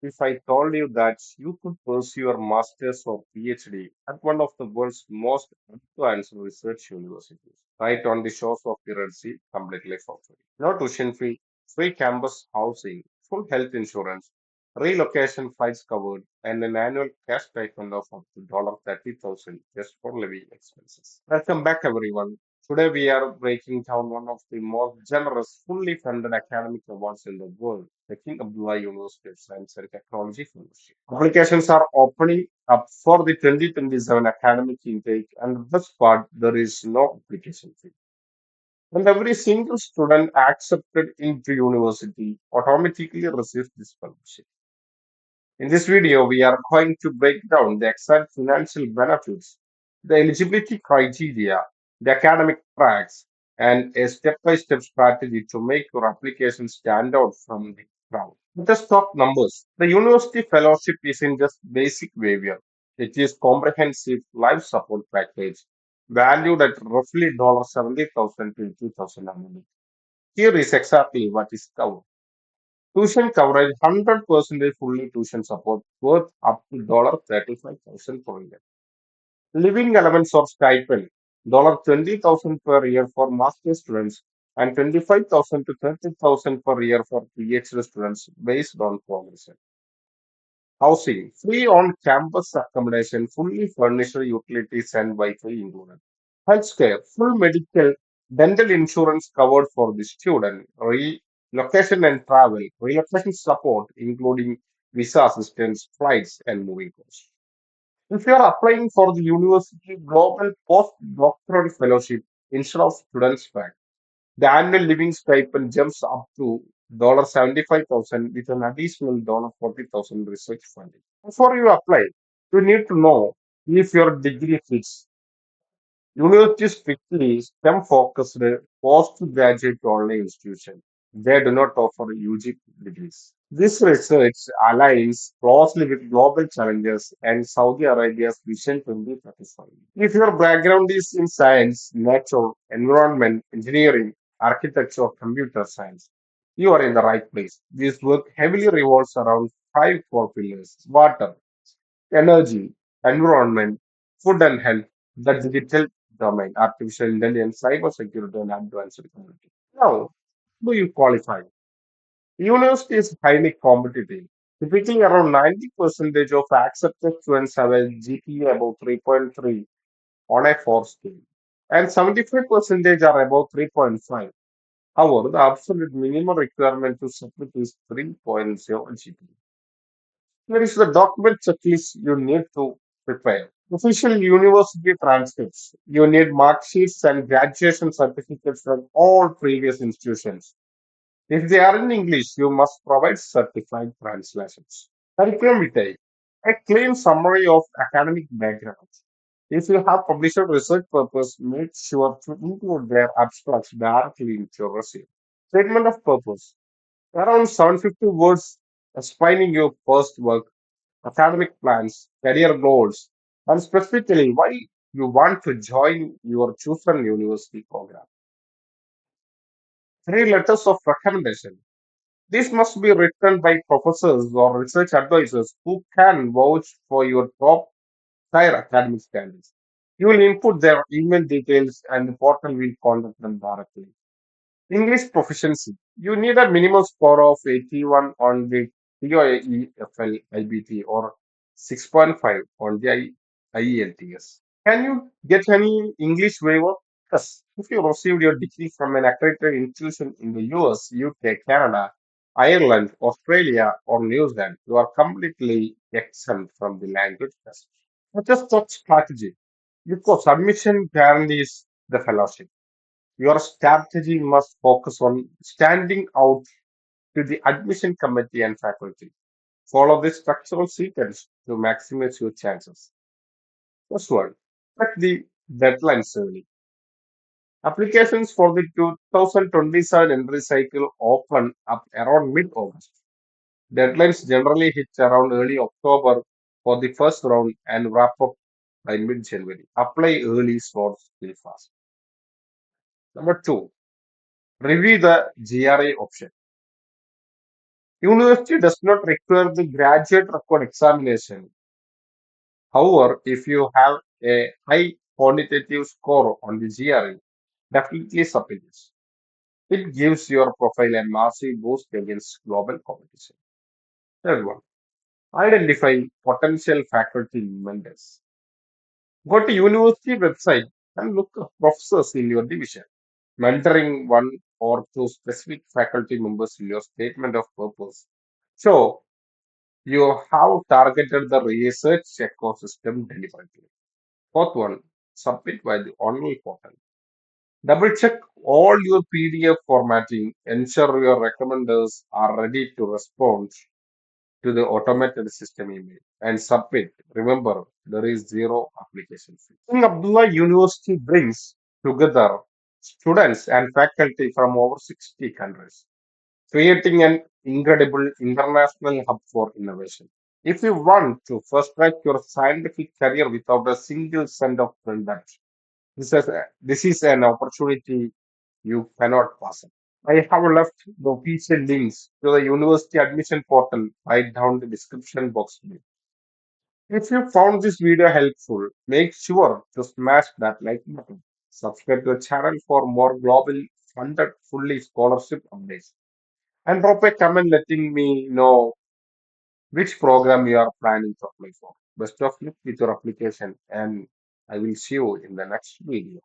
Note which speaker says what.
Speaker 1: if I told you that you could pursue your master's or PhD at one of the world's most advanced research universities, right on the shores of the Red Sea, completely for free? No tuition fee, free campus housing, full health insurance, relocation flights covered, and an annual cash stipend of up to $30,000 just for living expenses. Welcome back, everyone. Today we are breaking down one of the most generous, fully funded academic awards in the world, the King Abdullah University of Science and Technology Fellowship. Applications are opening up for the 2027 academic intake, and the best part, there is no application fee. And every single student accepted into university automatically receives this fellowship. In this video, we are going to break down the exact financial benefits, the eligibility criteria, the academic tracks, and a step-by-step strategy to make your application stand out from the crowd. Let us talk numbers. The university fellowship isn't just basic waiver. It is comprehensive life support package valued at roughly $70,000 to $80,000 annually. Here is exactly what is covered. Tuition coverage 100% fully tuition support worth up to $35,000 per year. Living allowance or stipend $20,000 per year for master students and 25,000 to 30,000 per year for PhD students based on progression. Housing free on campus accommodation, fully furnished utilities and Wi-Fi included. Healthcare full medical dental insurance covered for the student. Relocation and travel relocation support including visa assistance, flights, and moving costs. If you are applying for the university global postdoctoral fellowship instead of students pack, the annual living stipend jumps up to $75,000 with an additional $40,000 research funding. Before you apply, you need to know if your degree fits. Universities strictly STEM focused postgraduate only institution. They do not offer UG degrees. This research aligns closely with global challenges and Saudi Arabia's Vision 2035. If your background is in science, nature, environment, engineering, architecture, or computer science, you are in the right place. This work heavily revolves around five core pillars: water, energy, environment, food and health, the digital domain, artificial intelligence, cybersecurity, and advanced technology. Now, do you qualify? University is highly competitive. Typically, around 90% of accepted students have a GPA above 3.3 on a 4 scale, and 75% are above 3.5. However, the absolute minimum requirement to submit is 3.0 GPA. Here is the document checklist you need to prepare. Official university transcripts. You need mark sheets and graduation certificates from all previous institutions. If they are in English, you must provide certified translations. Curriculum vitae. A clean summary of academic background. If you have published research purpose, make sure to include their abstracts directly into your resume. Statement of purpose. Around 750 words explaining your first work, academic plans, career goals, and specifically why you want to join your chosen university program. Three letters of recommendation. This must be written by professors or research advisors who can vouch for your top tier academic standards. You will input their email details and the portal will contact them directly. English proficiency. You need a minimum score of 81 on the TOEFL IBT or 6.5 on the IELTS. Can you get any English waiver? Yes. If you received your degree from an accredited institution in the US, UK, Canada, Ireland, Australia, or New Zealand, you are completely exempt from the language test. What is such strategy? Because submission guarantees the fellowship. Your strategy must focus on standing out to the admission committee and faculty. Follow this structural sequence to maximize your chances. First one, set the deadlines early. Applications for the 2027 entry cycle open up around mid-August. Deadlines generally hit around early October for the first round and wrap up by mid-January. Apply early slots really fast. Number two, review the GRA option. University does not require the graduate record examination. However, if you have a high quantitative score on the GRE, definitely submit this. It gives your profile a massive boost against global competition. Third one, identify potential faculty mentors. Go to university website and look at professors in your division. Mentoring one or two specific faculty members in your statement of purpose. So you have targeted the research ecosystem deliberately. Fourth one, submit by the online portal. Double check all your PDF formatting. Ensure your recommenders are ready to respond to the automated system email and submit. Remember, there is zero application fee. King Abdullah University brings together students and faculty from over 60 countries, creating an incredible international hub for innovation. If you want to first track your scientific career without a single cent of debt, this is an opportunity you cannot pass up. I have left the official links to the university admission portal right down the description box below. If you found this video helpful, make sure to smash that like button. Subscribe to the channel for more global funded fully scholarship updates. And drop a comment letting me know which program you are planning to apply for. Best of luck with your application, and I will see you in the next video.